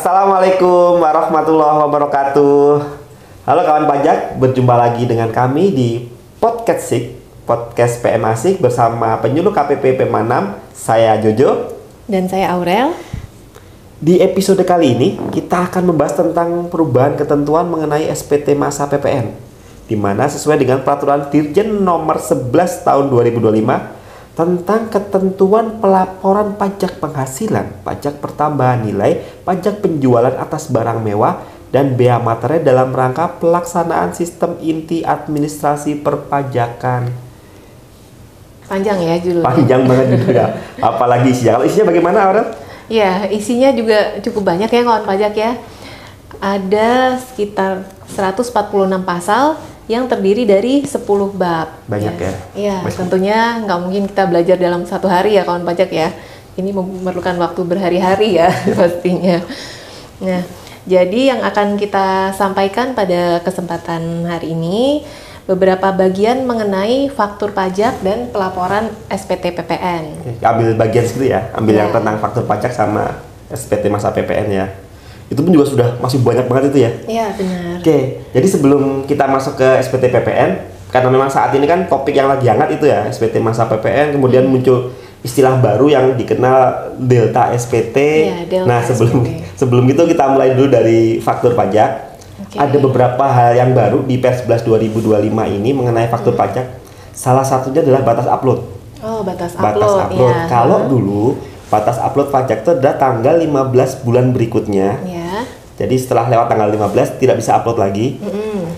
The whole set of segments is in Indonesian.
Assalamualaikum warahmatullahi wabarakatuh. Halo kawan pajak, berjumpa lagi dengan kami di Podcast SIK, Podcast PM Asik bersama penyuluh KPP PEMA 6. Saya Jojo dan saya Aurel. Di episode kali ini kita akan membahas tentang perubahan ketentuan mengenai SPT masa PPN, di mana sesuai dengan peraturan Dirjen nomor 11 tahun 2025 tentang ketentuan pelaporan pajak penghasilan, pajak pertambahan nilai, pajak penjualan atas barang mewah, dan bea materai dalam rangka pelaksanaan sistem inti administrasi perpajakan. Panjang ya judulnya. Panjang banget judulnya. Apalagi isinya. Kalau isinya bagaimana, Aurel? Ya, isinya juga cukup banyak ya kawan pajak ya. Ada sekitar 146 pasal yang terdiri dari 10 bab. Banyak ya? Iya, tentunya nggak mungkin kita belajar dalam satu hari ya kawan pajak ya. Ini memerlukan waktu berhari-hari ya pastinya. Nah, jadi yang akan kita sampaikan pada kesempatan hari ini beberapa bagian mengenai faktur pajak dan pelaporan SPT PPN. Ambil bagian situ ya, ambil yang tentang faktur pajak sama SPT masa PPN ya. Itu pun juga sudah masih banyak banget itu ya. Iya, benar. Oke, jadi sebelum kita masuk ke SPT PPN, karena memang saat ini kan topik yang lagi hangat itu ya, SPT masa PPN, kemudian muncul istilah baru yang dikenal Delta SPT. Ya, Delta nah, sebelum itu kita mulai dulu dari faktur pajak. Ada beberapa hal yang baru di Pers 11 2025 ini mengenai faktur pajak. Salah satunya adalah batas upload. Oh, batas upload. Ya. Kalau dulu batas upload pajak itu adalah tanggal 15 bulan berikutnya. Ya. Jadi setelah lewat tanggal 15 tidak bisa upload lagi.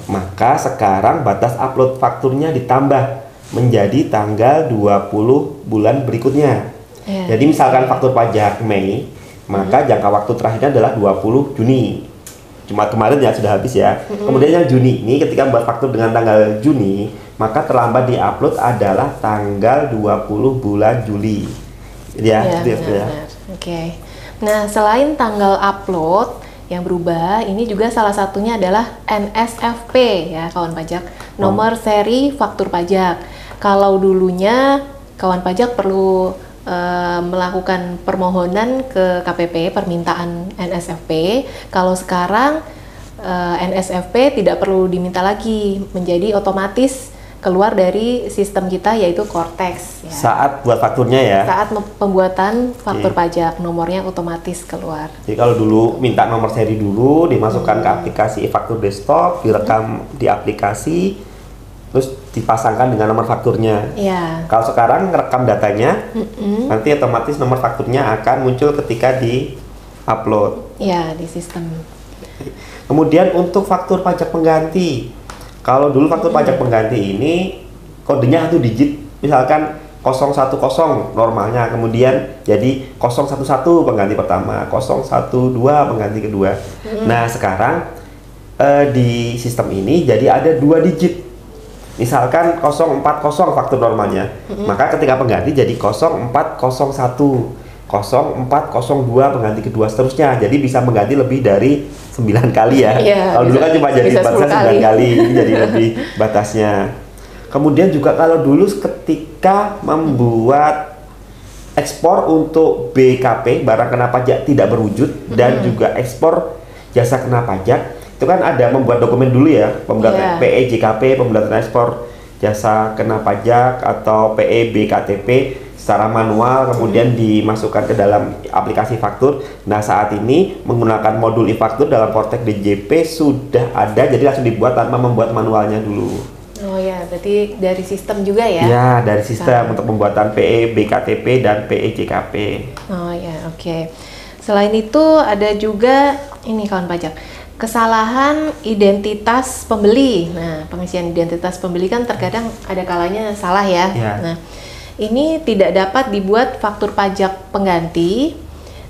Maka sekarang batas upload fakturnya ditambah menjadi tanggal 20 bulan berikutnya. Ya. Jadi misalkan faktur pajak Mei, maka jangka waktu terakhirnya adalah 20 Juni. Cuma kemarin ya sudah habis ya. Kemudian yang Juni ini ketika membuat faktur dengan tanggal Juni, maka terlambat diupload adalah tanggal 20 bulan Juli. Ya, ya, benar. Oke. Nah, selain tanggal upload yang berubah, ini juga salah satunya adalah NSFP ya kawan pajak, nomor seri faktur pajak. Kalau dulunya kawan pajak perlu melakukan permohonan ke KPP permintaan NSFP, kalau sekarang NSFP tidak perlu diminta lagi, menjadi otomatis keluar dari sistem kita yaitu Cortex ya. Saat buat fakturnya ya. Saat pembuatan faktur pajak, nomornya otomatis keluar. Jadi kalau dulu minta nomor seri dulu, dimasukkan ke aplikasi e-faktur desktop, direkam di aplikasi, terus dipasangkan dengan nomor fakturnya. Ya. Kalau sekarang rekam datanya, nanti otomatis nomor fakturnya akan muncul ketika di upload. Ya, di sistem. Kemudian untuk faktur pajak pengganti, kalau dulu faktur pajak pengganti ini kodenya 1 digit, misalkan 010 normalnya, kemudian jadi 011 pengganti pertama, 012 pengganti kedua. Nah sekarang di sistem ini jadi ada 2 digit. Misalkan 040 faktur normalnya, maka ketika pengganti jadi 0401, 0402 pengganti kedua seterusnya. Jadi bisa mengganti lebih dari 9 kali ya. Kalau dulu kan cuma jadi batasnya 9 kali, ini jadi lebih batasnya. Kemudian juga kalau dulu ketika membuat ekspor untuk BKP, barang kena pajak tidak berwujud, dan juga ekspor jasa kena pajak, itu kan ada membuat dokumen dulu ya, pembuatan PE JKP, pembuatan ekspor jasa kena pajak atau PE BKTP secara manual, kemudian dimasukkan ke dalam aplikasi faktur. Nah saat ini menggunakan modul e-faktur dalam Cortex DJP sudah ada, jadi langsung dibuat tanpa membuat manualnya dulu. Oh ya, berarti dari sistem juga ya? Ya, dari sistem untuk pembuatan PE BKTP dan PE JKP. Oh ya, oke. Selain itu ada juga ini kawan pajak, kesalahan identitas pembeli. Nah, pengisian identitas pembeli kan terkadang ada kalanya salah ya. Nah, ini tidak dapat dibuat faktur pajak pengganti,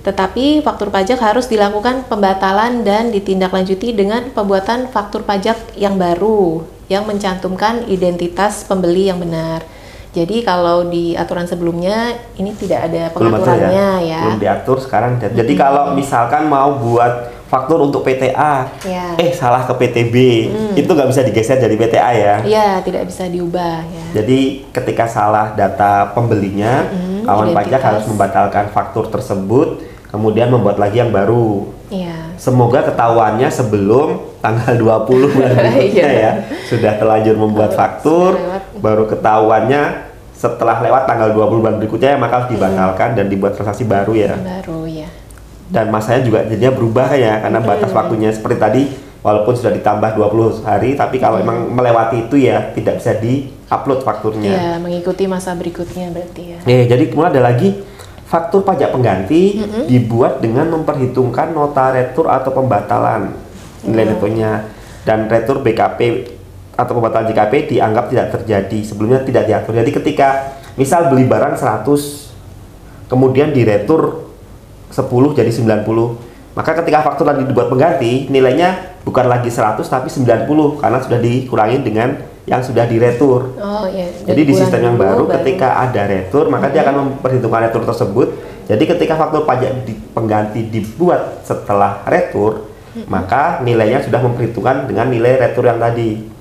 tetapi faktur pajak harus dilakukan pembatalan dan ditindaklanjuti dengan pembuatan faktur pajak yang baru yang mencantumkan identitas pembeli yang benar. Jadi kalau di aturan sebelumnya ini tidak ada pengaturannya ya. Belum diatur sekarang. Jadi kalau misalkan mau buat faktur untuk PTA, salah ke PTB, itu nggak bisa digeser jadi PTA ya? Iya, tidak bisa diubah ya. Jadi ketika salah data pembelinya, kawan pajak harus membatalkan faktur tersebut kemudian membuat lagi yang baru. Iya. Semoga ketahuannya sebelum tanggal 20 bulan berikutnya ya. Sudah terlanjur membuat faktur, baru ketahuannya setelah lewat tanggal 20 bulan berikutnya, maka harus dibatalkan dan dibuat transaksi baru ya. Baru ya. Dan masanya juga jadinya berubah ya, karena batas waktunya seperti tadi, walaupun sudah ditambah 20 hari, tapi kalau emang melewati itu ya tidak bisa di-upload fakturnya. Iya, mengikuti masa berikutnya berarti ya. Jadi kemudian ada lagi faktur pajak pengganti dibuat dengan memperhitungkan nota retur atau pembatalan nilai netonya, dan retur BKP atau pembatalan JKP dianggap tidak terjadi, sebelumnya tidak diatur. Jadi ketika misal beli barang 100 kemudian diretur 10 jadi 90, maka ketika faktur tadi dibuat pengganti nilainya bukan lagi 100 tapi 90 karena sudah dikurangi dengan yang sudah diretur. Iya. Jadi di sistem yang baru ketika ada retur maka dia akan memperhitungkan retur tersebut. Jadi ketika faktur pajak pengganti dibuat setelah retur, maka nilainya sudah memperhitungkan dengan nilai retur yang tadi.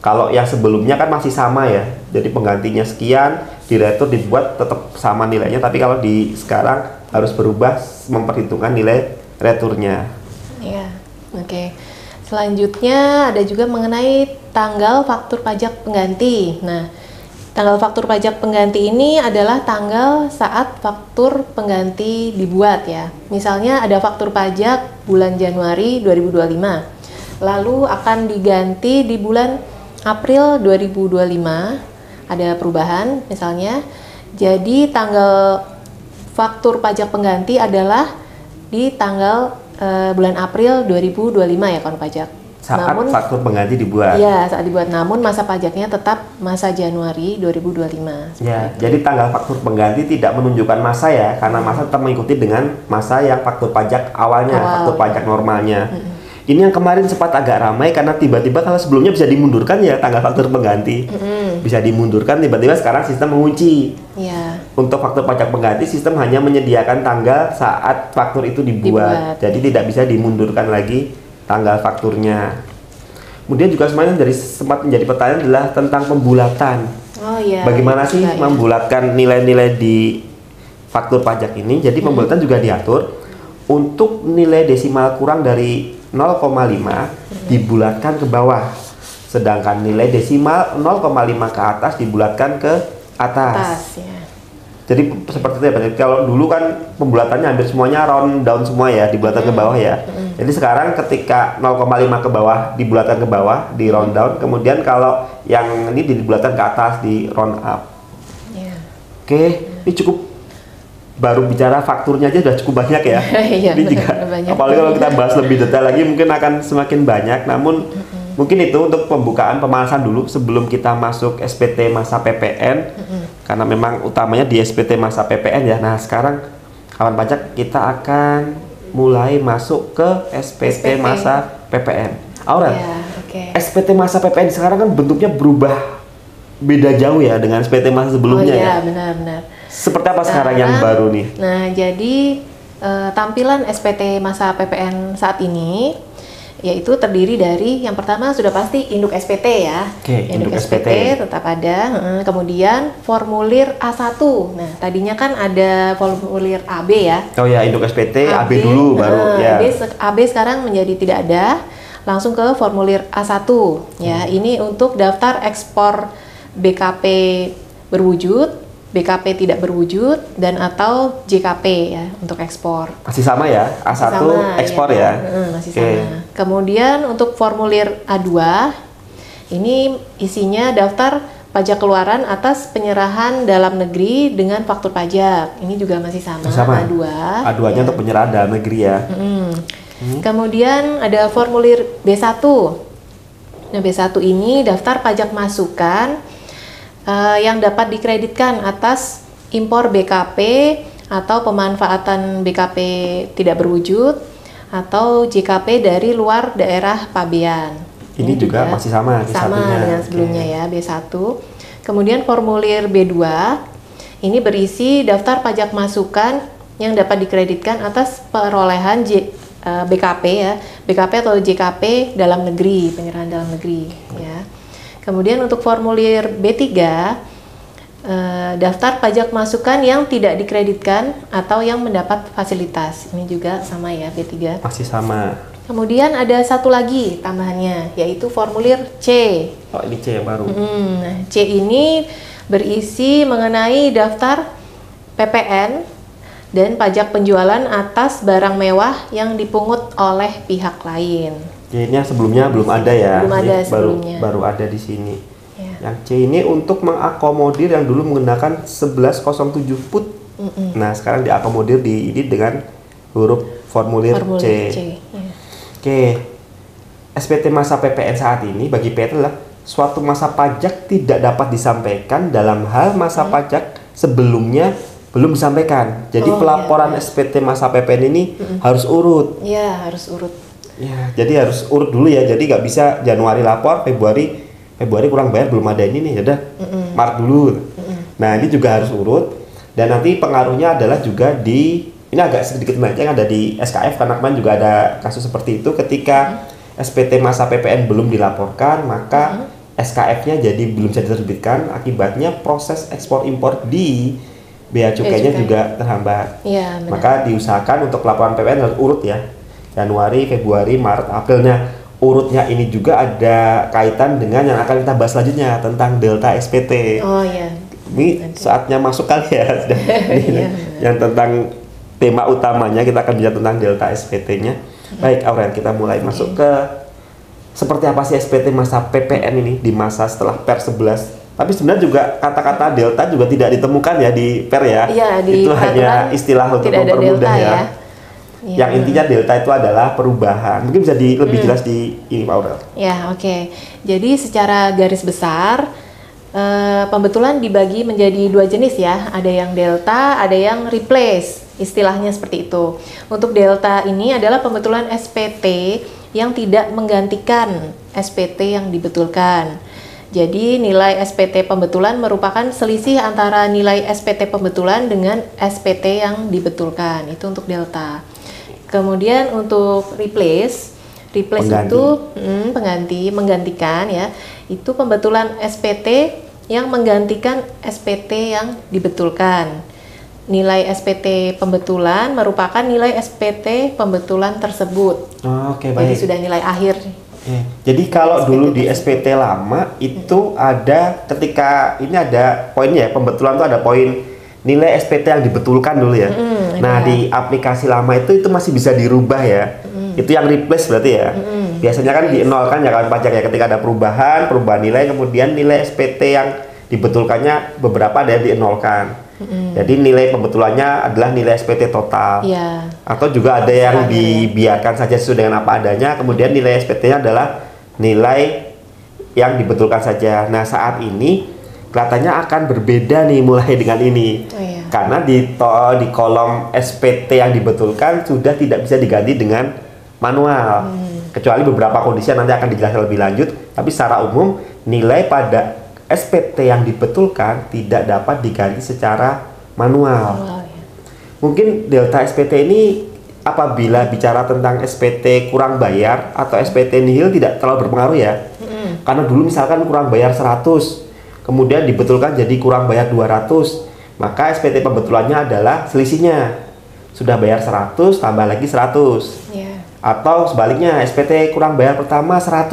Kalau yang sebelumnya kan masih sama ya, jadi penggantinya sekian, di retur dibuat tetap sama nilainya, tapi kalau di sekarang harus berubah memperhitungkan nilai returnya. Iya, oke. Selanjutnya ada juga mengenai tanggal faktur pajak pengganti. Nah, tanggal faktur pajak pengganti ini adalah tanggal saat faktur pengganti dibuat ya. Misalnya ada faktur pajak bulan Januari 2025, lalu akan diganti di bulan April 2025, ada perubahan misalnya. Jadi tanggal faktur pajak pengganti adalah di tanggal bulan April 2025 ya kawan pajak. Saat faktur pengganti dibuat. Iya, saat dibuat. Namun masa pajaknya tetap masa Januari 2025. Ya, jadi tanggal faktur pengganti tidak menunjukkan masa ya, karena masa tetap mengikuti dengan masa yang faktur pajak awalnya, faktur pajak normalnya. Ini yang kemarin sempat agak ramai karena tiba-tiba kalau sebelumnya bisa dimundurkan ya tanggal faktur pengganti. Bisa dimundurkan, tiba-tiba sekarang sistem mengunci. Iya. Untuk faktur pajak pengganti sistem hanya menyediakan tanggal saat faktur itu dibuat. Jadi tidak bisa dimundurkan lagi tanggal fakturnya. Kemudian juga semuanya sempat menjadi pertanyaan adalah tentang pembulatan. Bagaimana sih membulatkan nilai-nilai di faktur pajak ini? Jadi pembulatan juga diatur untuk nilai desimal kurang dari 0,5 dibulatkan ke bawah, sedangkan nilai desimal 0,5 ke atas dibulatkan ke atas. Jadi seperti itu ya Pak. Kalau dulu kan pembulatannya hampir semuanya round down semua ya, dibulatkan ke bawah ya. Jadi sekarang ketika 0,5 ke bawah dibulatkan ke bawah, di round down, kemudian kalau yang ini dibulatkan ke atas, di round up. Oke, ini cukup, baru bicara fakturnya aja sudah cukup banyak ya. Ini juga apalagi kalau kita bahas lebih detail lagi mungkin akan semakin banyak. Namun mungkin itu untuk pembukaan pemanasan dulu sebelum kita masuk SPT masa PPN. Karena memang utamanya di SPT masa PPN ya. Nah sekarang kawan pajak kita akan mulai masuk ke SPT masa PPN. Aurel, SPT masa PPN sekarang kan bentuknya berubah, beda jauh ya dengan SPT masa sebelumnya ya. Benar-benar. Seperti apa sekarang yang baru nih? Nah, jadi tampilan SPT masa PPN saat ini yaitu terdiri dari yang pertama sudah pasti induk SPT ya. Induk SPT tetap ada. Kemudian formulir A1. Nah, tadinya kan ada formulir AB ya. Oh ya, induk SPT AB dulu baru ya. AB sekarang menjadi tidak ada. Langsung ke formulir A1 ya. Ini untuk daftar ekspor BKP berwujud, BKP tidak berwujud, dan atau JKP ya untuk ekspor. Masih sama ya, A1 sama, ekspor ya? Masih sama. Kemudian untuk formulir A2, ini isinya daftar pajak keluaran atas penyerahan dalam negeri dengan faktur pajak. Ini juga masih sama. A2. A2-nya untuk penyerahan dalam negeri ya. Kemudian ada formulir B1. Nah, B1 ini daftar pajak masukan yang dapat dikreditkan atas impor BKP atau pemanfaatan BKP tidak berwujud atau JKP dari luar daerah pabean. Ini juga masih sama dengan sebelumnya ya, B1. Kemudian formulir B2 ini berisi daftar pajak masukan yang dapat dikreditkan atas perolehan BKP ya, BKP atau JKP dalam negeri, penyerahan dalam negeri ya. Kemudian untuk formulir B3 daftar pajak masukan yang tidak dikreditkan atau yang mendapat fasilitas. Ini juga sama ya, B3. Masih sama. Kemudian ada satu lagi tambahannya, yaitu formulir C. Oh, ini C yang baru. Nah, C ini berisi mengenai daftar PPN dan pajak penjualan atas barang mewah yang dipungut oleh pihak lain. C-nya sebelumnya belum ada ya. Belum ada sebelumnya. Baru ada di sini. Ya. Yang C ini untuk mengakomodir yang dulu menggunakan 1107 put. Nah, sekarang diakomodir ini dengan huruf formulir C. Ya. Oke, SPT masa PPN saat ini bagi PT adalah suatu masa pajak tidak dapat disampaikan dalam hal masa pajak sebelumnya belum disampaikan. Jadi pelaporan SPT masa PPN ini harus urut. Iya, harus urut. Ya, jadi harus urut dulu ya. Jadi nggak bisa Januari lapor, Februari kurang bayar belum ada ini nih, udah Maret dulu. Nah, ini juga harus urut. Dan nanti pengaruhnya adalah juga ini agak sedikit melenceng, ada di SKF karena kemarin juga ada kasus seperti itu ketika SPT masa PPN belum dilaporkan, maka SKF-nya jadi belum bisa diterbitkan, akibatnya proses ekspor impor di bea cukainya juga terhambat. Ya, maka diusahakan untuk laporan PPN harus urut ya, Januari, Februari, Maret, April. Nah, urutnya ini juga ada kaitan dengan yang akan kita bahas selanjutnya tentang delta SPT. Oh iya. Ini saatnya masuk kali ya, yang tentang tema utamanya kita akan bicara tentang delta SPT-nya. Baik, Aurel, kita mulai masuk ke seperti apa sih SPT masa PPN ini di masa setelah Per 11. Tapi sebenarnya juga kata-kata delta juga tidak ditemukan ya di Per ya. Iya, itu hanya istilah untuk mempermudah ya. Yang intinya delta itu adalah perubahan. Mungkin bisa lebih jelas di ini, Pak Aurel. Ya, oke. Jadi secara garis besar pembetulan dibagi menjadi dua jenis ya. Ada yang delta, ada yang replace. Istilahnya seperti itu. Untuk delta ini adalah pembetulan SPT yang tidak menggantikan SPT yang dibetulkan. Jadi nilai SPT pembetulan merupakan selisih antara nilai SPT pembetulan dengan SPT yang dibetulkan. Itu untuk delta. Kemudian untuk replace itu menggantikan ya. Itu pembetulan SPT yang menggantikan SPT yang dibetulkan. Nilai SPT pembetulan merupakan nilai SPT pembetulan tersebut. Oke, baik. Jadi sudah nilai akhir. Jadi kalau SPT dulu di SPT lama itu ada ketika ini ada poinnya ya, pembetulan itu ada poin nilai SPT yang dibetulkan dulu ya. Nah, di aplikasi lama itu masih bisa dirubah ya. Itu yang replace berarti ya. Biasanya kan dienolkan ya kawan pajak ya ketika ada perubahan nilai, kemudian nilai SPT yang dibetulkannya beberapa ada yang dienolkan. Jadi nilai pembetulannya adalah nilai SPT total. Atau juga ada yang dibiarkan saja sesuai dengan apa adanya, kemudian nilai SPT-nya adalah nilai yang dibetulkan saja. Nah, saat ini kelihatannya akan berbeda nih mulai dengan ini. Karena di kolom SPT yang dibetulkan sudah tidak bisa diganti dengan manual. Kecuali beberapa kondisi yang nanti akan dijelaskan lebih lanjut, tapi secara umum nilai pada SPT yang dibetulkan tidak dapat diganti secara manual. Mungkin delta SPT ini apabila bicara tentang SPT kurang bayar atau SPT nihil tidak terlalu berpengaruh ya. Karena dulu misalkan kurang bayar 100, kemudian dibetulkan jadi kurang bayar 200, maka SPT pembetulannya adalah selisihnya. Sudah bayar 100 tambah lagi 100. Atau sebaliknya, SPT kurang bayar pertama 100,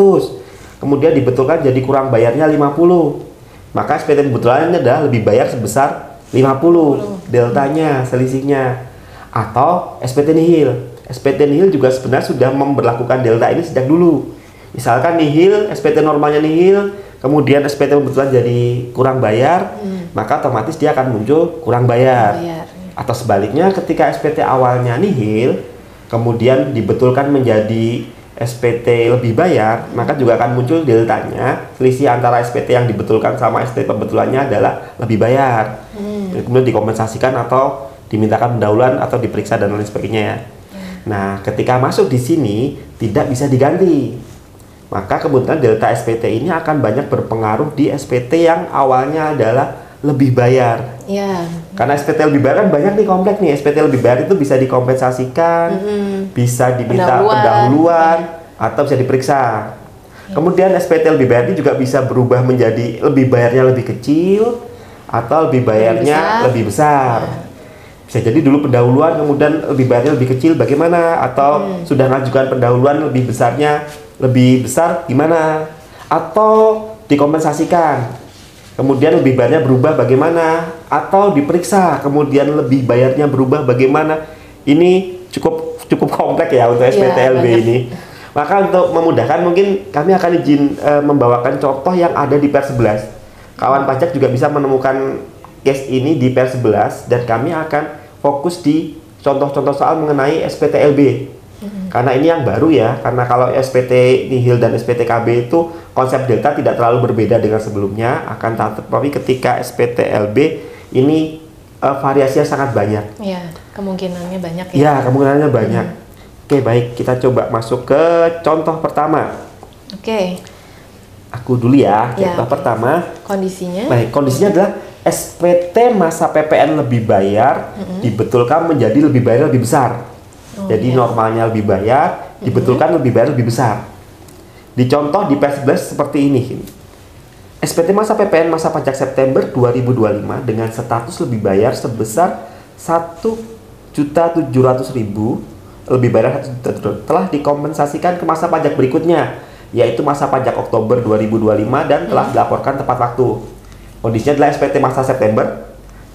kemudian dibetulkan jadi kurang bayarnya 50. Maka SPT pembetulannya adalah lebih bayar sebesar 50 deltanya, selisihnya. Atau SPT nihil. SPT nihil juga sebenarnya sudah memberlakukan delta ini sejak dulu. Misalkan nihil, SPT normalnya nihil, kemudian SPT pembetulan jadi kurang bayar, maka otomatis dia akan muncul kurang bayar. Atau sebaliknya, ketika SPT awalnya nihil, kemudian dibetulkan menjadi SPT lebih bayar, maka juga akan muncul deltanya. Selisih antara SPT yang dibetulkan sama SPT pembetulannya adalah lebih bayar. Kemudian dikompensasikan atau dimintakan pendahuluan atau diperiksa dan lain sebagainya ya. Nah, ketika masuk di sini tidak bisa diganti. Maka kemudian delta SPT ini akan banyak berpengaruh di SPT yang awalnya adalah lebih bayar. Karena SPT lebih bayar kan banyak nih komplek nih. SPT lebih bayar itu bisa dikompensasikan, bisa diminta pendahuluan, atau bisa diperiksa. Kemudian SPT lebih bayar ini juga bisa berubah menjadi lebih bayarnya lebih kecil, atau lebih bayarnya lebih besar. Bisa jadi dulu pendahuluan kemudian lebih bayarnya lebih kecil bagaimana, atau sudah mengajukan pendahuluan lebih besar gimana, atau dikompensasikan kemudian lebih bayarnya berubah bagaimana, atau diperiksa kemudian lebih bayarnya berubah bagaimana. Ini cukup kompleks ya untuk SPTLB ini. Maka untuk memudahkan mungkin kami akan izin membawakan contoh yang ada di PER 11. Kawan pajak juga bisa menemukan case ini di PER 11 dan kami akan fokus di contoh-contoh soal mengenai SPTLB. Karena ini yang baru ya, karena kalau SPT nihil dan SPTKB itu konsep delta tidak terlalu berbeda dengan sebelumnya, akan tetapi ketika SPTLB ini variasinya sangat banyak. Ya, kemungkinannya banyak ya. Ya, kemungkinannya banyak. Oke, baik, kita coba masuk ke contoh pertama. Oke. Aku dulu ya, contoh pertama. Kondisinya? Baik, kondisinya adalah SPT masa PPN lebih bayar dibetulkan menjadi lebih bayar lebih besar. Jadi normalnya lebih bayar, dibetulkan lebih bayar lebih besar. Dicontoh di PER 11 seperti ini. SPT masa PPN masa pajak September 2025 dengan status lebih bayar sebesar 1.700.000 lebih bayar 1 juta telah dikompensasikan ke masa pajak berikutnya, yaitu masa pajak Oktober 2025 dan telah dilaporkan tepat waktu. Kondisinya adalah SPT masa September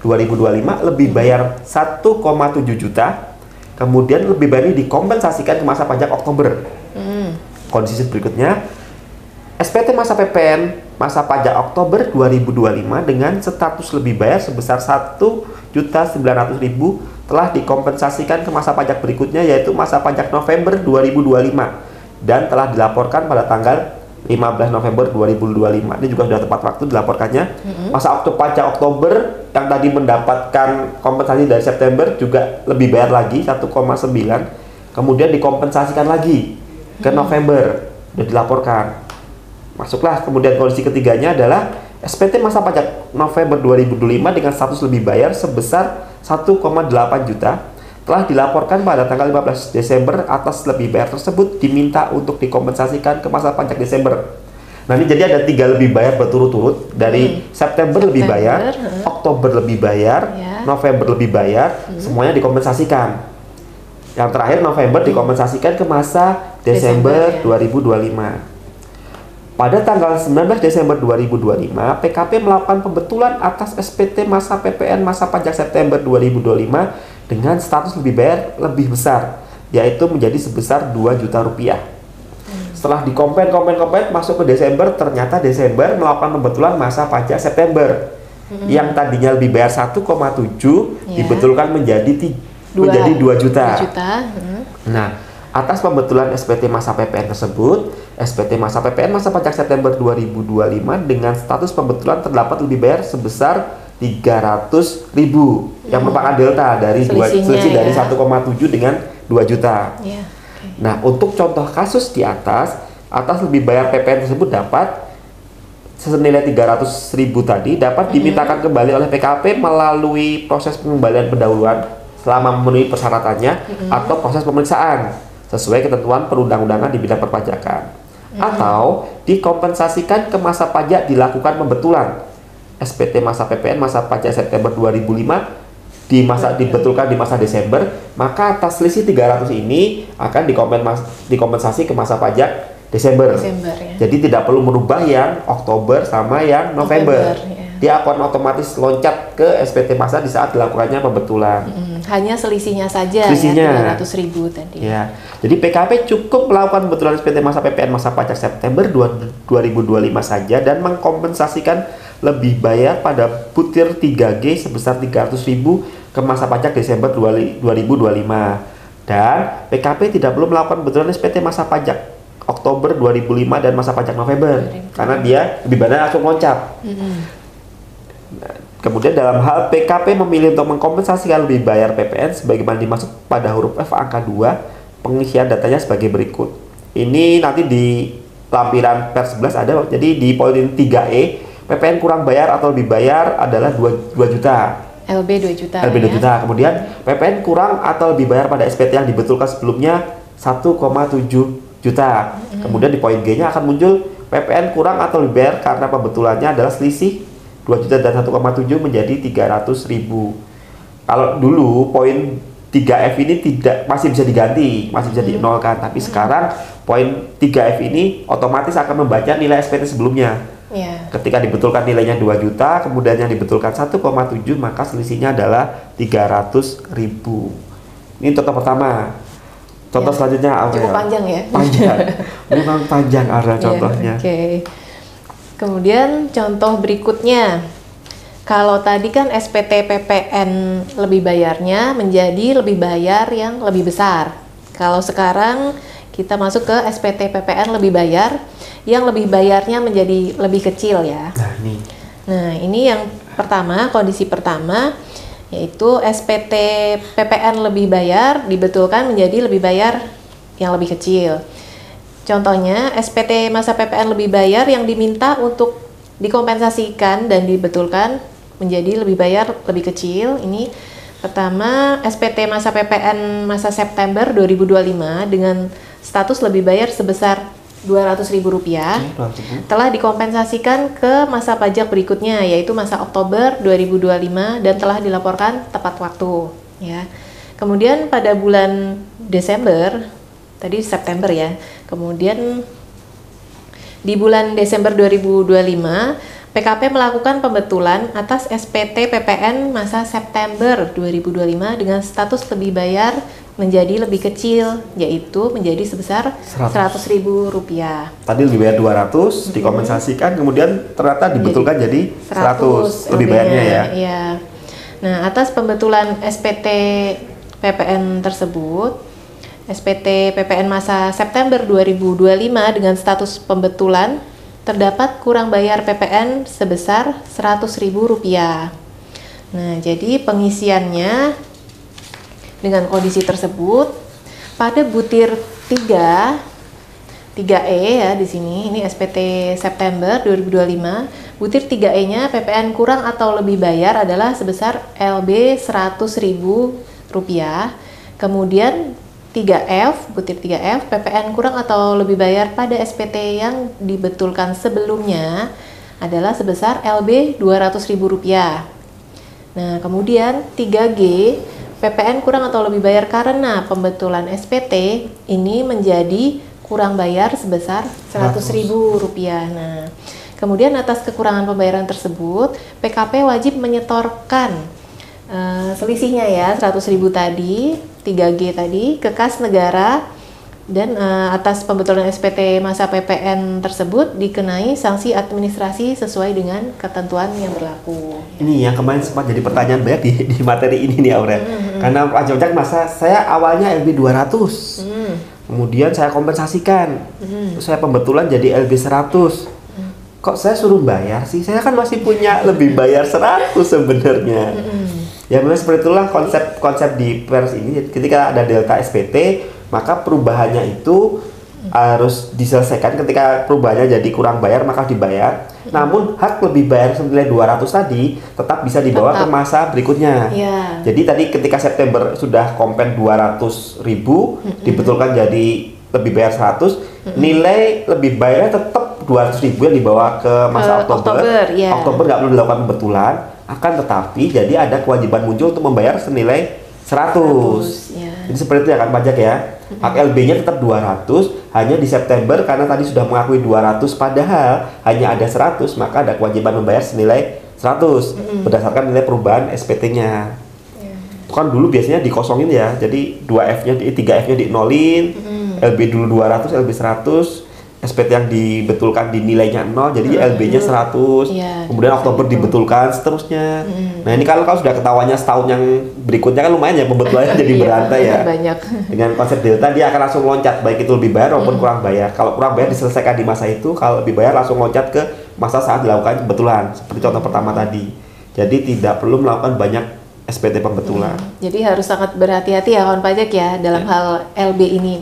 2025 lebih bayar 1,7 juta, kemudian lebih bayar dikompensasikan ke masa pajak Oktober. Kondisi berikutnya, SPT masa PPN masa pajak Oktober 2025 dengan status lebih bayar sebesar 1.900.000 telah dikompensasikan ke masa pajak berikutnya, yaitu masa pajak November 2025 dan telah dilaporkan pada tanggal 15 November 2025. Ini juga sudah tepat waktu dilaporkannya. Masa pajak Oktober yang tadi mendapatkan kompensasi dari September juga lebih bayar lagi 1,9, kemudian dikompensasikan lagi ke November, sudah dilaporkan. Masuklah kemudian kondisi ketiganya adalah SPT masa pajak November 2025 dengan status lebih bayar sebesar 1,8 juta telah dilaporkan pada tanggal 15 Desember atas lebih bayar tersebut diminta untuk dikompensasikan ke masa pajak Desember. Nah, ini jadi ada 3 lebih bayar berturut-turut dari September lebih bayar, Oktober lebih bayar, November lebih bayar, semuanya dikompensasikan. Yang terakhir November dikompensasikan ke masa Desember 2025. Pada tanggal 19 Desember 2025, PKP melakukan pembetulan atas SPT masa PPN masa pajak September 2025 dengan status lebih bayar lebih besar, yaitu menjadi sebesar 2 juta rupiah. Setelah dikompet masuk ke Desember, ternyata Desember melakukan pembetulan masa pajak September. Yang tadinya lebih bayar 1,7 dibetulkan menjadi 2 juta. Nah, atas pembetulan SPT masa PPN tersebut, SPT masa PPN masa pajak September 2025 dengan status pembetulan terdapat lebih bayar sebesar 300.000 yang merupakan delta dari selisih dari 1,7 dengan 2 juta. Nah, untuk contoh kasus di atas lebih bayar PPN tersebut dapat senilai 300.000 tadi dapat dimintakan kembali oleh PKP melalui proses pengembalian pendahuluan selama memenuhi persyaratannya atau proses pemeriksaan sesuai ketentuan perundang-undangan di bidang perpajakan, atau dikompensasikan ke masa pajak dilakukan pembetulan SPT masa PPN masa pajak September 2005 dibetulkan di masa Desember, maka atas selisih 300 ini akan dikompensasi ke masa pajak Desember ya. Jadi tidak perlu merubah yang Oktober sama yang November ya. Dia akan otomatis loncat ke SPT masa di saat dilakukannya pembetulan. Hanya selisihnya saja ya, 300.000 tadi. Ya. Jadi PKP cukup melakukan pembetulan SPT masa PPN masa pajak September 2025 saja dan mengkompensasikan lebih bayar pada butir 3G sebesar 300.000 ke masa pajak Desember 2025. Dan PKP tidak perlu melakukan pembetulan SPT masa pajak Oktober 2005 dan masa pajak November karena dia lebih banyak langsung loncat. Kemudian dalam hal PKP memilih untuk mengkompensasikan lebih bayar PPN sebagaimana dimaksud pada huruf F angka 2, pengisian datanya sebagai berikut. Ini nanti di lampiran PER 11 ada, jadi di poin 3E, PPN kurang bayar atau lebih bayar adalah 2 juta. LB 2 juta. LB 2 juta. Kemudian PPN kurang atau lebih bayar pada SPT yang dibetulkan sebelumnya 1,7 juta. Kemudian di poin G-nya akan muncul PPN kurang atau lebih bayar karena pembetulannya adalah selisih 2 juta dan 1,7 menjadi 300.000. Kalau dulu poin 3F ini masih bisa diganti, masih bisa dinolkan, tapi sekarang poin 3F ini otomatis akan membaca nilai SPT sebelumnya. Ketika dibetulkan nilainya 2 juta, kemudian yang dibetulkan 1,7, maka selisihnya adalah 300.000. Ini contoh pertama. Contoh selanjutnya Aurel. Cukup panjang ya? Panjang. Memang panjang Aurel contohnya. Kemudian contoh berikutnya. Kalau tadi kan SPT PPN lebih bayarnya menjadi lebih bayar yang lebih besar. Kalau sekarang kita masuk ke SPT PPN lebih bayar yang lebih bayarnya menjadi lebih kecil ya. Nah, ini yang pertama, kondisi pertama yaitu SPT PPN lebih bayar dibetulkan menjadi lebih bayar yang lebih kecil. Contohnya SPT masa PPN lebih bayar yang diminta untuk dikompensasikan dan dibetulkan menjadi lebih bayar lebih kecil. Ini pertama SPT masa PPN masa September 2025 dengan status lebih bayar sebesar Rp200.000 telah dikompensasikan ke masa pajak berikutnya yaitu masa Oktober 2025 dan telah dilaporkan tepat waktu ya. Kemudian pada bulan Desember, tadi September ya. Kemudian di bulan Desember 2025 PKP melakukan pembetulan atas SPT PPN masa September 2025 dengan status lebih bayar menjadi lebih kecil, yaitu menjadi sebesar Rp100.000. Tadi lebih bayar 200, dikompensasikan, kemudian ternyata dibetulkan jadi 100 lebih bayarnya ya. Iya. Nah, atas pembetulan SPT PPN tersebut, SPT PPN masa September 2025 dengan status pembetulan terdapat kurang bayar PPN sebesar Rp100.000. Nah, jadi pengisiannya dengan kondisi tersebut pada butir 3E ya di sini. Ini SPT September 2025. Butir 3E-nya PPN kurang atau lebih bayar adalah sebesar LB Rp100.000. Kemudian 3F, butir 3F, PPN kurang atau lebih bayar pada SPT yang dibetulkan sebelumnya adalah sebesar LB Rp200.000. Nah, kemudian 3G, PPN kurang atau lebih bayar karena pembetulan SPT ini menjadi kurang bayar sebesar Rp100.000. Nah, kemudian atas kekurangan pembayaran tersebut, PKP wajib menyetorkan selisihnya ya, Rp100.000 tadi, 3G tadi ke kas negara dan atas pembetulan SPT masa PPN tersebut dikenai sanksi administrasi sesuai dengan ketentuan yang berlaku. Ini yang kemarin sempat jadi pertanyaan banyak di materi ini nih Aurel. Karena pajak masa saya awalnya LB 200. Kemudian saya kompensasikan. Saya pembetulan jadi LB 100. Kok saya suruh bayar sih? Saya kan masih punya lebih bayar 100 sebenarnya. Ya memang seperti itulah konsep di pers ini. Ketika ada delta SPT, maka perubahannya itu harus diselesaikan. Ketika perubahannya jadi kurang bayar, maka dibayar. Namun hak lebih bayar senilai 200 tadi tetap bisa dibawa ke masa berikutnya. Jadi tadi ketika September sudah kompen 200.000, dibetulkan jadi lebih bayar 100, nilai lebih bayarnya tetap 200.000 yang dibawa ke masa Oktober nggak perlu dilakukan pembetulan. Akan tetapi jadi ada kewajiban muncul untuk membayar senilai 100. Jadi seperti itu ya kan pajak ya. Hak LB-nya tetap 200, hanya di September karena tadi sudah mengakui 200 padahal hanya ada 100, maka ada kewajiban membayar senilai 100 berdasarkan nilai perubahan SPT-nya. Itu kan dulu biasanya dikosongin ya. Jadi 2F-nya 3F-nya dinolin, LB dulu 200, LB 100. SPT yang dibetulkan di nilainya 0, jadi LB-nya 100, kemudian Oktober dibetulkan seterusnya. Nah ini kalau sudah ketahuannya setahun yang berikutnya kan lumayan ya pembetulannya jadi berantai ya. Dengan konsep delta dia akan langsung loncat, baik itu lebih bayar maupun kurang bayar. Kalau kurang bayar diselesaikan di masa itu, kalau lebih bayar langsung loncat ke masa saat dilakukan pembetulan, seperti contoh pertama tadi. Jadi tidak perlu melakukan banyak SPT pembetulan. Jadi harus sangat berhati-hati ya kawan pajak ya dalam hal LB ini.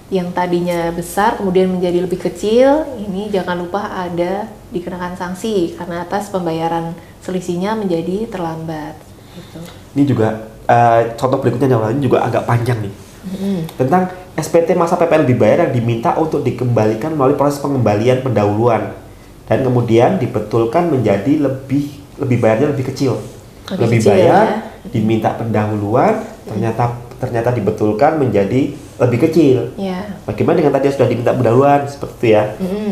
Yang tadinya besar kemudian menjadi lebih kecil, ini jangan lupa ada dikenakan sanksi karena atas pembayaran selisihnya menjadi terlambat. Gitu. Ini juga contoh berikutnya ini juga agak panjang nih. Tentang SPT masa PPN lebih bayar yang diminta untuk dikembalikan melalui proses pengembalian pendahuluan dan kemudian dibetulkan menjadi lebih lebih bayarnya lebih kecil. Lebih kecil, bayar, ya. Diminta pendahuluan, ternyata dibetulkan menjadi lebih kecil. Ya. Bagaimana dengan tadi sudah diminta pendahuluan seperti itu ya?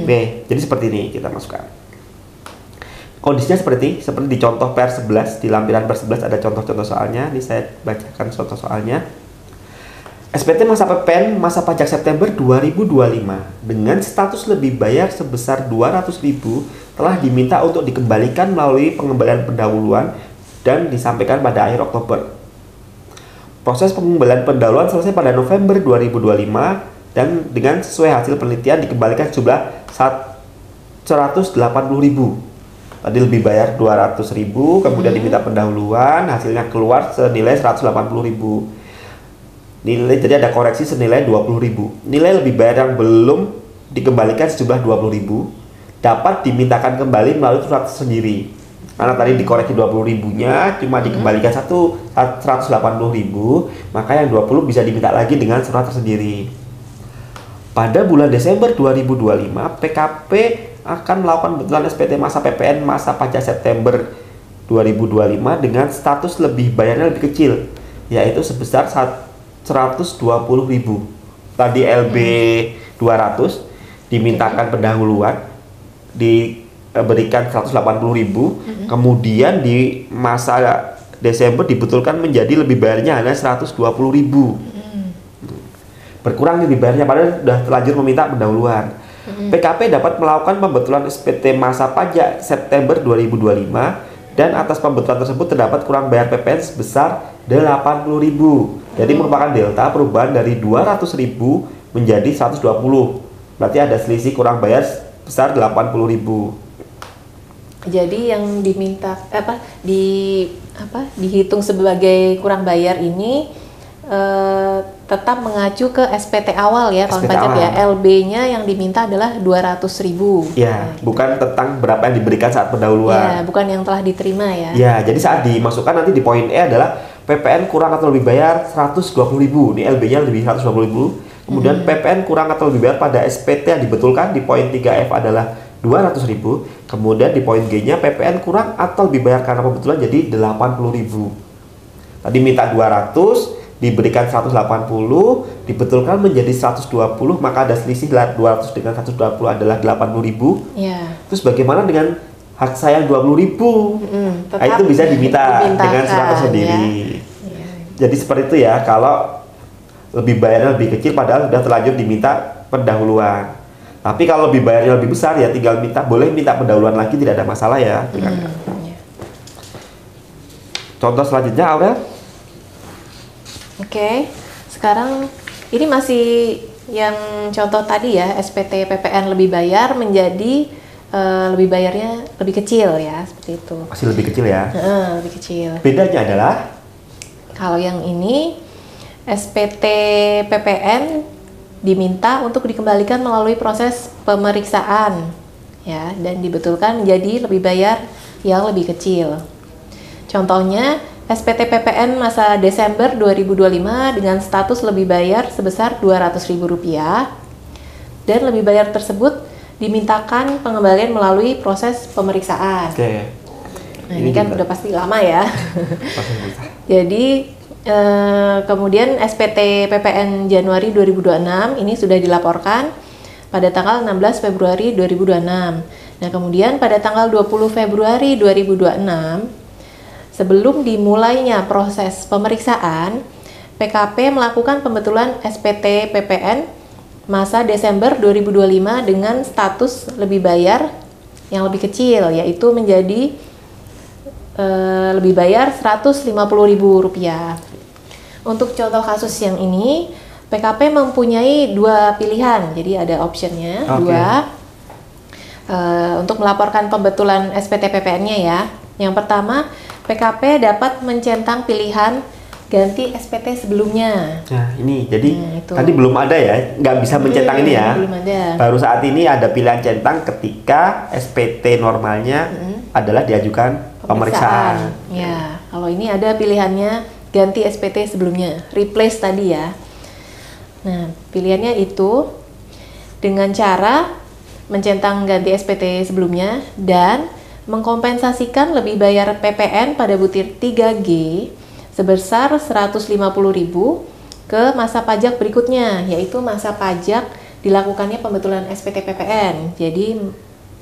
Nih, jadi seperti ini kita masukkan. Kondisinya seperti di contoh PR11, di lampiran PR11 ada contoh-contoh soalnya. Ini saya bacakan contoh soalnya. SPT masa PPN masa pajak September 2025 dengan status lebih bayar sebesar 200.000 telah diminta untuk dikembalikan melalui pengembalian pendahuluan dan disampaikan pada akhir Oktober. Proses pengembalian pendahuluan selesai pada November 2025 dan dengan sesuai hasil penelitian dikembalikan jumlah 180.000. Tadi lebih bayar 200.000, kemudian diminta pendahuluan, hasilnya keluar senilai 180.000. Nilai, jadi ada koreksi senilai 20.000. Nilai lebih bayar yang belum dikembalikan sejumlah 20.000 dapat dimintakan kembali melalui surat sendiri. Karena tadi dikoreksi 20.000-nya cuma dikembalikan 180.000, maka yang 20 bisa diminta lagi dengan surat tersendiri. Pada bulan Desember 2025, PKP akan melakukan pembetulan SPT masa PPN masa pajak September 2025 dengan status lebih bayarnya lebih kecil, yaitu sebesar 120.000. Tadi LB 200 dimintakan pendahuluan, diberikan 180.000, kemudian di masa Desember dibetulkan menjadi lebih bayarnya hanya 120.000. Berkurang lebih bayarnya padahal sudah terlanjur meminta pendahuluan. PKP dapat melakukan pembetulan SPT masa pajak September 2025 dan atas pembetulan tersebut terdapat kurang bayar PPN sebesar 80.000. Jadi merupakan delta perubahan dari 200.000 menjadi 120. Berarti ada selisih kurang bayar sebesar 80.000. Jadi yang diminta dihitung sebagai kurang bayar ini tetap mengacu ke SPT awal ya, kalau pajak ya. LB-nya yang diminta adalah 200.000. Ya, gitu. Bukan tentang berapa yang diberikan saat pendahuluan. Ya, bukan yang telah diterima ya. Ya, jadi saat dimasukkan nanti di poin E adalah PPN kurang atau lebih bayar 120.000. Ini LB-nya lebih 120.000. Kemudian PPN kurang atau lebih bayar pada SPT yang dibetulkan di poin 3F adalah 200.000. Kemudian di poin G-nya PPN kurang atau lebih bayar karena pembetulan jadi 80.000. Tadi minta 200, diberikan 180, dibetulkan menjadi 120, maka ada selisih 200 dengan 120 adalah 80.000. Ya. Terus bagaimana dengan hak saya 20.000? Nah, itu bisa diminta dengan surat tersendiri. Ya. Jadi seperti itu ya, kalau lebih bayarnya lebih kecil padahal sudah terlanjur diminta pendahuluan. Tapi kalau lebih bayarnya lebih besar ya tinggal boleh minta pendahuluan lagi, tidak ada masalah ya. Ya. Contoh selanjutnya Aurel. Oke, sekarang ini masih yang contoh tadi ya, SPT PPN lebih bayar menjadi lebih bayarnya lebih kecil ya, seperti itu. Masih lebih kecil ya? Lebih kecil. Bedanya adalah? Kalau yang ini SPT PPN diminta untuk dikembalikan melalui proses pemeriksaan ya, dan dibetulkan menjadi lebih bayar yang lebih kecil. Contohnya SPT PPN masa Desember 2025 dengan status lebih bayar sebesar Rp200.000 dan lebih bayar tersebut dimintakan pengembalian melalui proses pemeriksaan. Oke. Nah, ini kan udah pasti lama ya. Jadi kemudian SPT PPN Januari 2026 ini sudah dilaporkan pada tanggal 16 Februari 2026. Nah, kemudian pada tanggal 20 Februari 2026 sebelum dimulainya proses pemeriksaan, PKP melakukan pembetulan SPT PPN masa Desember 2025 dengan status lebih bayar yang lebih kecil, yaitu menjadi lebih bayar Rp150.000. Untuk contoh kasus yang ini, PKP mempunyai dua pilihan, jadi ada optionnya dua untuk melaporkan pembetulan SPT PPN-nya ya. Yang pertama, PKP dapat mencentang pilihan ganti SPT sebelumnya. Nah ini, jadi tadi belum ada ya, nggak bisa mencentang ini ya. Belum ada. Baru saat ini ada pilihan centang ketika SPT normalnya adalah diajukan pemeriksaan. Ya, kalau ini ada pilihannya ganti SPT sebelumnya, replace tadi ya. Nah, pilihannya itu dengan cara mencentang ganti SPT sebelumnya dan mengkompensasikan lebih bayar PPN pada butir 3G sebesar 150.000 ke masa pajak berikutnya, yaitu masa pajak dilakukannya pembetulan SPT PPN. Jadi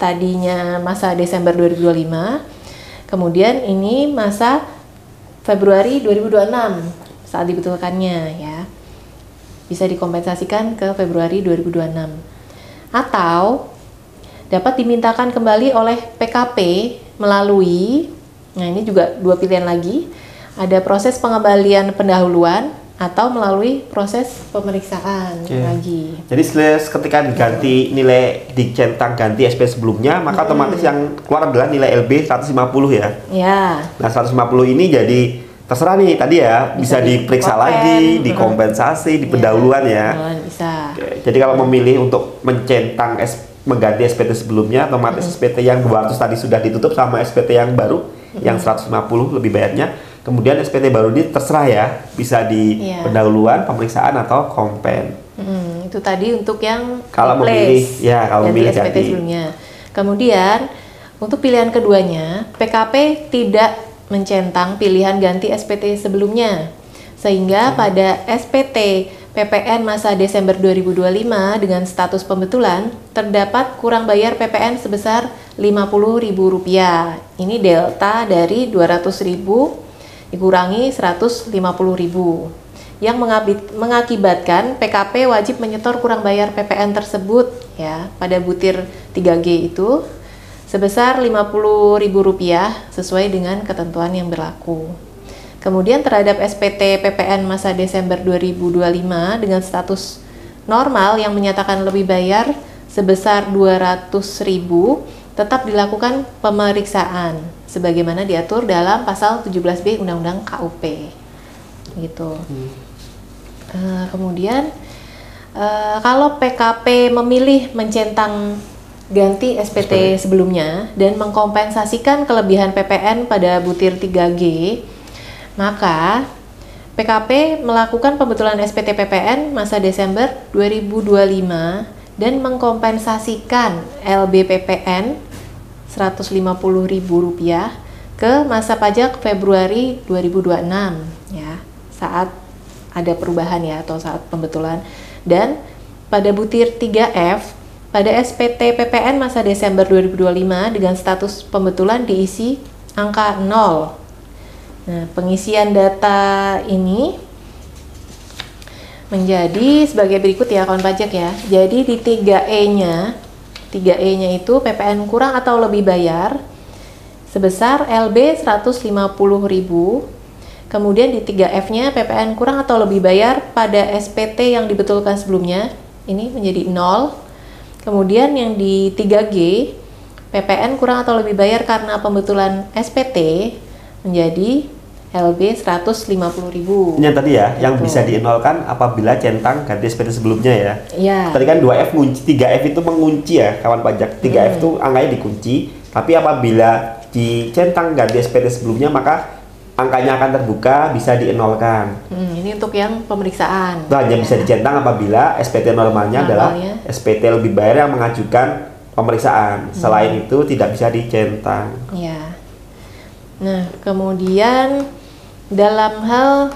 tadinya masa Desember 2025, kemudian ini masa Februari 2026 saat dibetulkannya ya. Bisa dikompensasikan ke Februari 2026. Atau dapat dimintakan kembali oleh PKP melalui, nah ini juga dua pilihan lagi, ada proses pengembalian pendahuluan atau melalui proses pemeriksaan lagi. Jadi ketika diganti nilai dicentang ganti SP sebelumnya, maka otomatis yang keluar adalah nilai LB 150 ya. Ya. Nah 150 ini jadi terserah nih tadi ya, bisa diperiksa lagi, dikompensasi, di pendahuluan ya. Bisa. Jadi kalau memilih untuk mencentang mengganti SPT sebelumnya, otomatis SPT yang 200 tadi sudah ditutup sama SPT yang baru yang 150 lebih bayarnya. Kemudian SPT baru ini terserah ya, bisa di pendahuluan, pemeriksaan atau kompen. Itu tadi untuk yang kalau memilih kalau memilih SPT sebelumnya. Kemudian untuk pilihan keduanya, PKP tidak mencentang pilihan ganti SPT sebelumnya, sehingga pada SPT PPN masa Desember 2025 dengan status pembetulan terdapat kurang bayar PPN sebesar Rp50.000. Ini delta dari 200.000 dikurangi 150.000 yang mengakibatkan PKP wajib menyetor kurang bayar PPN tersebut ya pada butir 3G itu sebesar Rp50.000 sesuai dengan ketentuan yang berlaku. Kemudian terhadap SPT PPN masa Desember 2025 dengan status normal yang menyatakan lebih bayar sebesar Rp200.000 tetap dilakukan pemeriksaan sebagaimana diatur dalam pasal 17B Undang-Undang KUP gitu. Kemudian kalau PKP memilih mencentang ganti SPT sebelumnya dan mengkompensasikan kelebihan PPN pada butir 3G, maka PKP melakukan pembetulan SPT PPN masa Desember 2025 dan mengkompensasikan LB PPN Rp150.000 ke masa pajak Februari 2026 ya, saat ada perubahan ya atau saat pembetulan. Dan pada butir 3F pada SPT PPN masa Desember 2025 dengan status pembetulan diisi angka 0. Nah, pengisian data ini menjadi sebagai berikut ya kawan pajak ya. Jadi di 3E-nya itu PPN kurang atau lebih bayar sebesar LB Rp150.000. Kemudian di 3F-nya PPN kurang atau lebih bayar pada SPT yang dibetulkan sebelumnya, ini menjadi 0. Kemudian yang di 3G PPN kurang atau lebih bayar karena pembetulan SPT menjadi LB Rp150.000. Ini yang tadi ya, yang bisa dienolkan apabila centang ganti SPT sebelumnya ya. Iya. Tadi kan 2F ngunci, 3F itu mengunci ya kawan pajak. 3F itu angkanya dikunci, tapi apabila dicentang ganti SPT sebelumnya maka angkanya akan terbuka, bisa dienolkan. Ini untuk yang pemeriksaan. Itu hanya bisa dicentang apabila SPT normalnya adalah SPT lebih bayar yang mengajukan pemeriksaan. Selain itu tidak bisa dicentang. Iya. Nah, kemudian dalam hal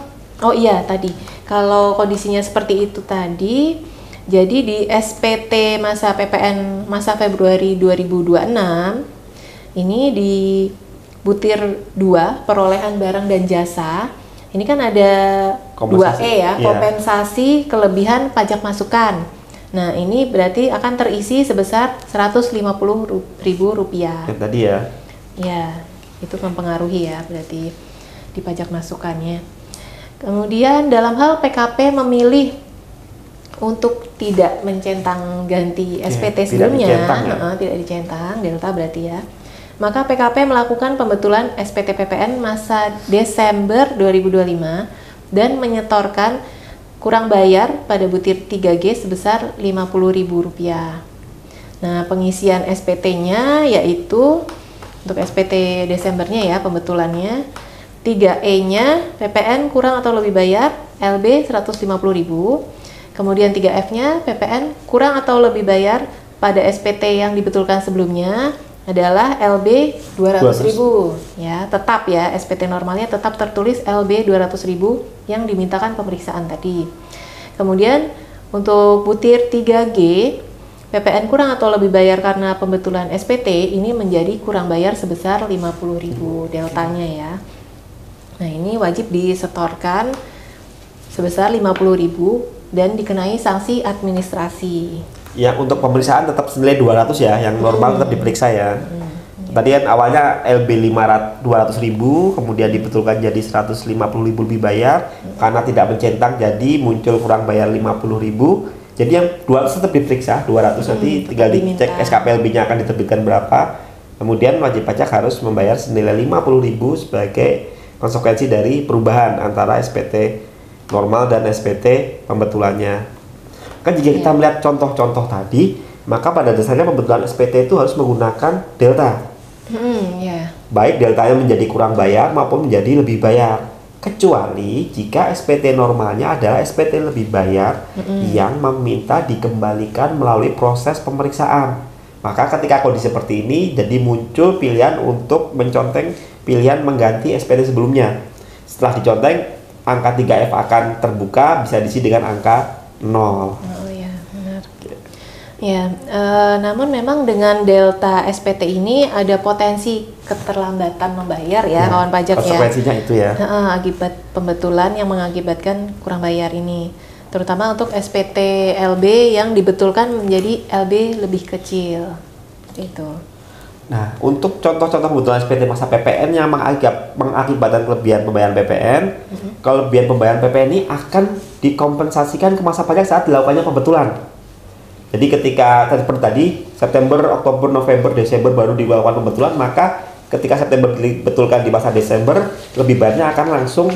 tadi kalau kondisinya seperti itu tadi, jadi di SPT masa PPN masa Februari 2026 ini di butir 2 perolehan barang dan jasa, ini kan ada 2E ya, kompensasi kelebihan pajak masukan. Nah, ini berarti akan terisi sebesar Rp150.000. Yang tadi ya. Ya, itu mempengaruhi ya berarti di pajak masukannya. Kemudian dalam hal PKP memilih untuk tidak mencentang ganti SPT sebelumnya, tidak dicentang, delta berarti ya. Maka PKP melakukan pembetulan SPT PPN masa Desember 2025 dan menyetorkan kurang bayar pada butir 3G sebesar Rp50.000. Nah, pengisian SPT-nya yaitu untuk SPT Desembernya ya pembetulannya 3E-nya PPN kurang atau lebih bayar LB Rp150.000. Kemudian 3F-nya PPN kurang atau lebih bayar pada SPT yang dibetulkan sebelumnya adalah LB 200.000 ya, tetap ya, SPT normalnya tetap tertulis LB 200.000 yang dimintakan pemeriksaan tadi. Kemudian untuk butir 3G PPN kurang atau lebih bayar karena pembetulan SPT ini menjadi kurang bayar sebesar 50.000 deltanya ya. Nah, ini wajib disetorkan sebesar 50.000 dan dikenai sanksi administrasi. Ya, untuk pemeriksaan tetap senilai 200 ya, yang normal tetap diperiksa ya. Tadi kan awalnya LB 200.000, kemudian dibetulkan jadi 150.000 lebih bayar karena tidak mencentang, jadi muncul kurang bayar 50.000. Jadi yang 200 tetap diperiksa, 200 nanti tinggal dicek SKPLB-nya akan diterbitkan berapa. Kemudian wajib pajak harus membayar senilai 50.000 sebagai konsekuensi dari perubahan antara SPT normal dan SPT pembetulannya. Kan jika kita melihat contoh-contoh tadi, maka pada dasarnya pembetulan SPT itu harus menggunakan delta. Baik deltanya menjadi kurang bayar maupun menjadi lebih bayar. Kecuali jika SPT normalnya adalah SPT lebih bayar yang meminta dikembalikan melalui proses pemeriksaan. Maka ketika kondisi seperti ini, jadi muncul pilihan untuk menconteng pilihan mengganti SPT sebelumnya. Setelah diconteng, angka 3F akan terbuka, bisa diisi dengan angka 0. Oh ya, benar. Ya, namun memang dengan delta SPT ini ada potensi keterlambatan membayar ya, kawan pajak ya. Konsekuensinya itu ya. Akibat pembetulan yang mengakibatkan kurang bayar ini. Terutama untuk SPT LB yang dibetulkan menjadi LB lebih kecil. Itu. Nah, untuk contoh-contoh pembetulan SPT masa PPN yang mengakibatkan kelebihan pembayaran PPN, kelebihan pembayaran PPN ini akan dikompensasikan ke masa pajak saat dilakukannya pembetulan. Jadi ketika seperti tadi, September, Oktober, November, Desember baru dilakukan pembetulan, maka ketika September dibetulkan di masa Desember, lebih banyak akan langsung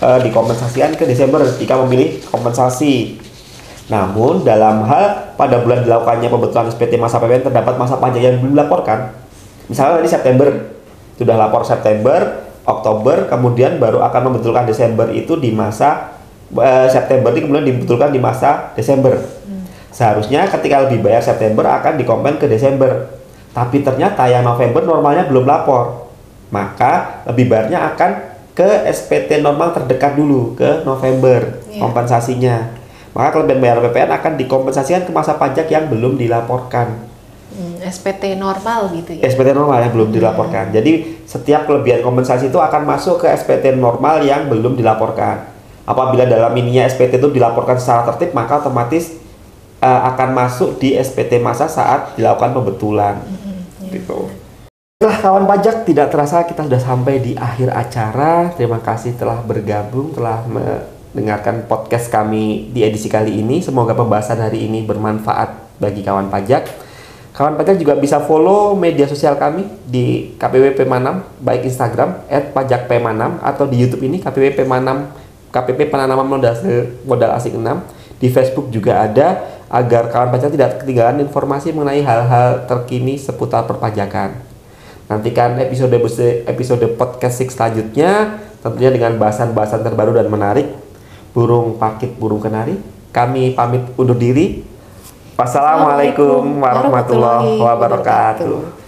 dikompensasikan ke Desember jika memilih kompensasi. Namun dalam hal pada bulan dilakukannya pembetulan SPT masa PPN terdapat masa pajak yang belum dilaporkan. Misalnya tadi September, sudah lapor September, Oktober, kemudian baru akan membetulkan Desember, itu di masa September ini kemudian dibetulkan di masa Desember. Seharusnya ketika lebih bayar September akan dikompen ke Desember. Tapi ternyata yang November normalnya belum lapor. Maka lebih bayarnya akan ke SPT normal terdekat dulu, ke November kompensasinya. Maka kelebihan bayar PPN akan dikompensasikan ke masa pajak yang belum dilaporkan. SPT normal gitu ya? SPT normal yang belum dilaporkan. Jadi setiap kelebihan kompensasi itu akan masuk ke SPT normal yang belum dilaporkan. Apabila dalam ininya SPT itu dilaporkan secara tertib, maka otomatis akan masuk di SPT masa saat dilakukan pembetulan. Gitu. Nah, kawan pajak, tidak terasa kita sudah sampai di akhir acara. Terima kasih telah bergabung, telah mendengarkan podcast kami di edisi kali ini. Semoga pembahasan hari ini bermanfaat bagi kawan pajak. Kawan pajak juga bisa follow media sosial kami di KPW Pemanam, baik Instagram @pajakpemanam atau di YouTube ini KPW Pemanam, KPP Penanaman Modal Asing 6. Di Facebook juga ada, agar kawan pajak tidak ketinggalan informasi mengenai hal-hal terkini seputar perpajakan. Nantikan episode podcast selanjutnya, tentunya dengan bahasan-bahasan terbaru dan menarik. Burung pakit, burung kenari. Kami pamit undur diri. Wassalamualaikum warahmatullahi wabarakatuh.